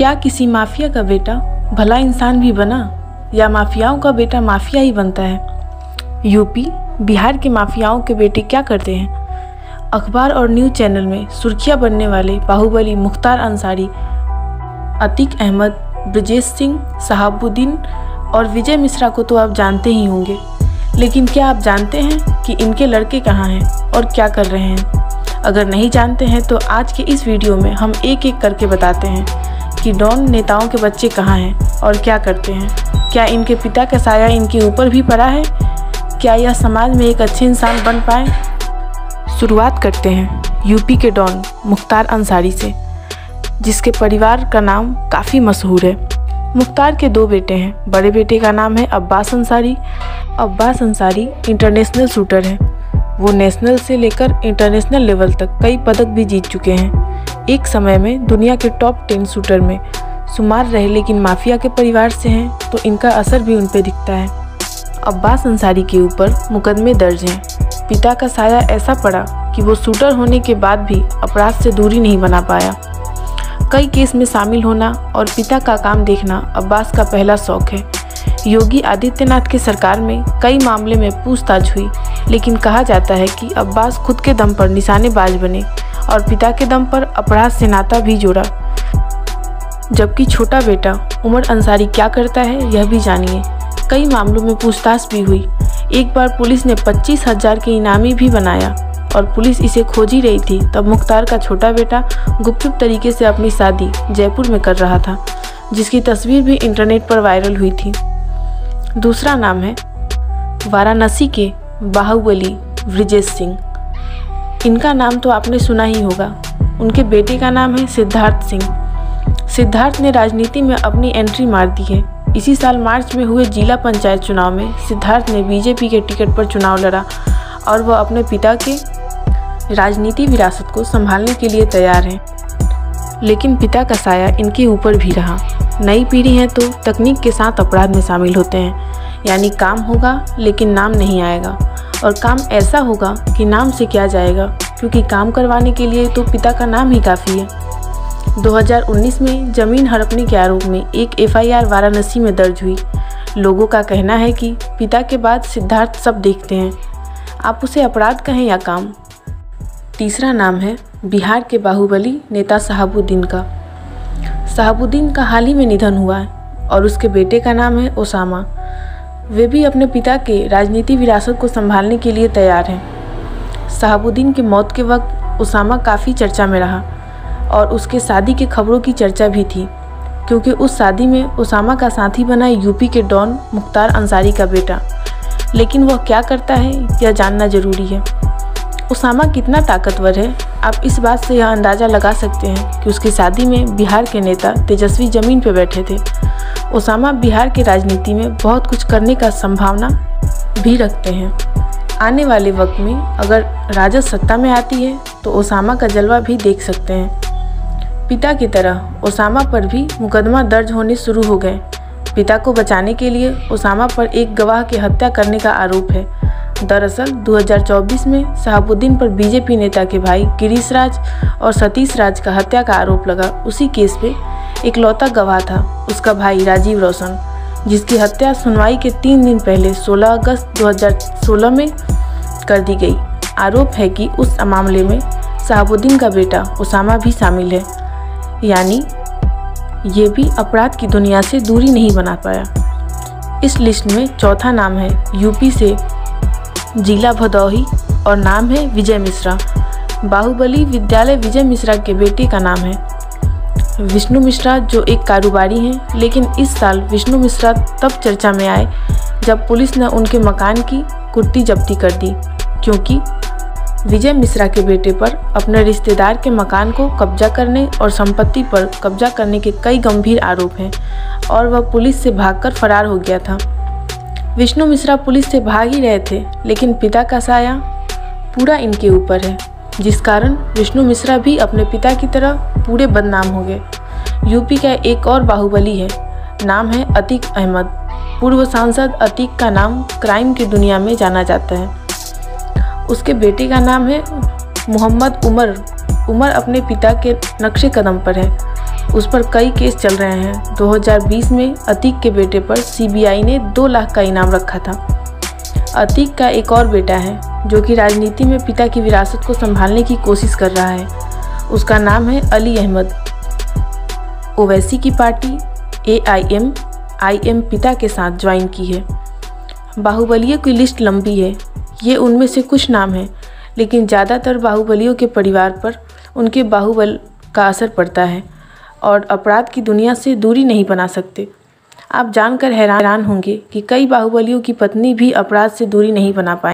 क्या किसी माफिया का बेटा भला इंसान भी बना, या माफियाओं का बेटा माफिया ही बनता है? यूपी बिहार के माफियाओं के बेटे क्या करते हैं? अखबार और न्यूज़ चैनल में सुर्खियां बनने वाले बाहुबली मुख्तार अंसारी, अतीक अहमद, ब्रजेश सिंह, शहाबुद्दीन और विजय मिश्रा को तो आप जानते ही होंगे, लेकिन क्या आप जानते हैं कि इनके लड़के कहाँ हैं और क्या कर रहे हैं? अगर नहीं जानते हैं तो आज के इस वीडियो में हम एक एक करके बताते हैं कि डॉन नेताओं के बच्चे कहाँ हैं और क्या करते हैं। क्या इनके पिता का साया इनके ऊपर भी पड़ा है? क्या यह समाज में एक अच्छे इंसान बन पाए? शुरुआत करते हैं यूपी के डॉन मुख्तार अंसारी से, जिसके परिवार का नाम काफ़ी मशहूर है। मुख्तार के दो बेटे हैं। बड़े बेटे का नाम है अब्बास अंसारी। अब्बास अंसारी इंटरनेशनल शूटर हैं। वो नेशनल से लेकर इंटरनेशनल लेवल तक कई पदक भी जीत चुके हैं। एक समय में दुनिया के टॉप 10 शूटर में शुमार रहे, लेकिन माफिया के परिवार से हैं तो इनका असर भी उन पर दिखता है। अब्बास अंसारी के ऊपर मुकदमे दर्ज हैं। पिता का साया ऐसा पड़ा कि वो शूटर होने के बाद भी अपराध से दूरी नहीं बना पाया। कई केस में शामिल होना और पिता का काम देखना अब्बास का पहला शौक है। योगी आदित्यनाथ की सरकार में कई मामले में पूछताछ हुई, लेकिन कहा जाता है कि अब्बास खुद के दम पर निशानेबाज बने और पिता के दम पर अपराध से नाता भी जोड़ा। जबकि छोटा बेटा उमर अंसारी क्या करता है यह भी जानिए। कई मामलों में पूछताछ भी हुई। एक बार पुलिस ने 25,000 के इनामी भी बनाया और पुलिस इसे खोज ही रही थी, तब मुख्तार का छोटा बेटा गुपचुप तरीके से अपनी शादी जयपुर में कर रहा था, जिसकी तस्वीर भी इंटरनेट पर वायरल हुई थी। दूसरा नाम है वाराणसी के बाहुबली ब्रजेश सिंह। इनका नाम तो आपने सुना ही होगा। उनके बेटे का नाम है सिद्धार्थ सिंह। सिद्धार्थ ने राजनीति में अपनी एंट्री मार दी है। इसी साल मार्च में हुए जिला पंचायत चुनाव में सिद्धार्थ ने बीजेपी के टिकट पर चुनाव लड़ा और वह अपने पिता के राजनीति विरासत को संभालने के लिए तैयार हैं। लेकिन पिता का साया इनके ऊपर भी रहा। नई पीढ़ी है तो तकनीक के साथ अपराध में शामिल होते हैं, यानी काम होगा लेकिन नाम नहीं आएगा, और काम ऐसा होगा कि नाम से क्या जाएगा, क्योंकि काम करवाने के लिए तो पिता का नाम ही काफ़ी है। 2019 में जमीन हड़पने के आरोप में एक FIR वाराणसी में दर्ज हुई। लोगों का कहना है कि पिता के बाद सिद्धार्थ सब देखते हैं, आप उसे अपराध कहें या काम। तीसरा नाम है बिहार के बाहुबली नेता शहाबुद्दीन का। शहाबुद्दीन का हाल ही में निधन हुआ है और उसके बेटे का नाम है ओसामा। वे भी अपने पिता के राजनीति विरासत को संभालने के लिए तैयार हैं। शहाबुद्दीन की मौत के वक्त ओसामा काफ़ी चर्चा में रहा और उसके शादी के खबरों की चर्चा भी थी, क्योंकि उस शादी में ओसामा का साथी बना यूपी के डॉन मुख्तार अंसारी का बेटा। लेकिन वह क्या करता है यह जानना जरूरी है। ओसामा कितना ताकतवर है, आप इस बात से यह अंदाज़ा लगा सकते हैं कि उसकी शादी में बिहार के नेता तेजस्वी जमीन पर बैठे थे। ओसामा बिहार के राजनीति में बहुत कुछ करने का संभावना भी रखते हैं। आने वाले वक्त में अगर राजद सत्ता में आती है तो ओसामा का जलवा भी देख सकते हैं। पिता की तरह ओसामा पर भी मुकदमा दर्ज होने शुरू हो गए। पिता को बचाने के लिए ओसामा पर एक गवाह की हत्या करने का आरोप है। दरअसल 2024 में शहाबुद्दीन पर बीजेपी नेता के भाई गिरीश राज और सतीश राज का हत्या का आरोप लगा। उसी केस में इकलौता गवाह था उसका भाई राजीव रोशन, जिसकी हत्या सुनवाई के 3 दिन पहले 16 अगस्त 2016 में कर दी गई। आरोप है कि उस मामले में शहाबुद्दीन का बेटा ओसामा भी शामिल है, यानी ये भी अपराध की दुनिया से दूरी नहीं बना पाया। इस लिस्ट में चौथा नाम है यूपी से जिला भदोही और नाम है विजय मिश्रा। बाहुबली विद्यालय विजय मिश्रा के बेटे का नाम है विष्णु मिश्रा, जो एक कारोबारी हैं। लेकिन इस साल विष्णु मिश्रा तब चर्चा में आए जब पुलिस ने उनके मकान की कुर्ती जब्ती कर दी, क्योंकि विजय मिश्रा के बेटे पर अपने रिश्तेदार के मकान को कब्जा करने और संपत्ति पर कब्जा करने के कई गंभीर आरोप हैं और वह पुलिस से भागकर फरार हो गया था। विष्णु मिश्रा पुलिस से भाग ही रहे थे, लेकिन पिता का साया पूरा इनके ऊपर है, जिस कारण विष्णु मिश्रा भी अपने पिता की तरह पूरे बदनाम हो गए। यूपी का एक और बाहुबली है, नाम है अतीक अहमद। पूर्व सांसद अतीक का नाम क्राइम की दुनिया में जाना जाता है। उसके बेटे का नाम है मोहम्मद उमर। उमर अपने पिता के नक्शे कदम पर है। उस पर कई केस चल रहे हैं। 2020 में अतीक के बेटे पर सीबीआई ने 2 लाख का इनाम रखा था। अतीक का एक और बेटा है जो कि राजनीति में पिता की विरासत को संभालने की कोशिश कर रहा है। उसका नाम है अली अहमद। ओवैसी की पार्टी AIM पिता के साथ ज्वाइन की है। बाहुबलियों की लिस्ट लंबी है, ये उनमें से कुछ नाम हैं, लेकिन ज़्यादातर बाहुबलियों के परिवार पर उनके बाहुबल का असर पड़ता है और अपराध की दुनिया से दूरी नहीं बना सकते। आप जानकर हैरान होंगे कि कई बाहुबलियों की पत्नी भी अपराध से दूरी नहीं बना पाई।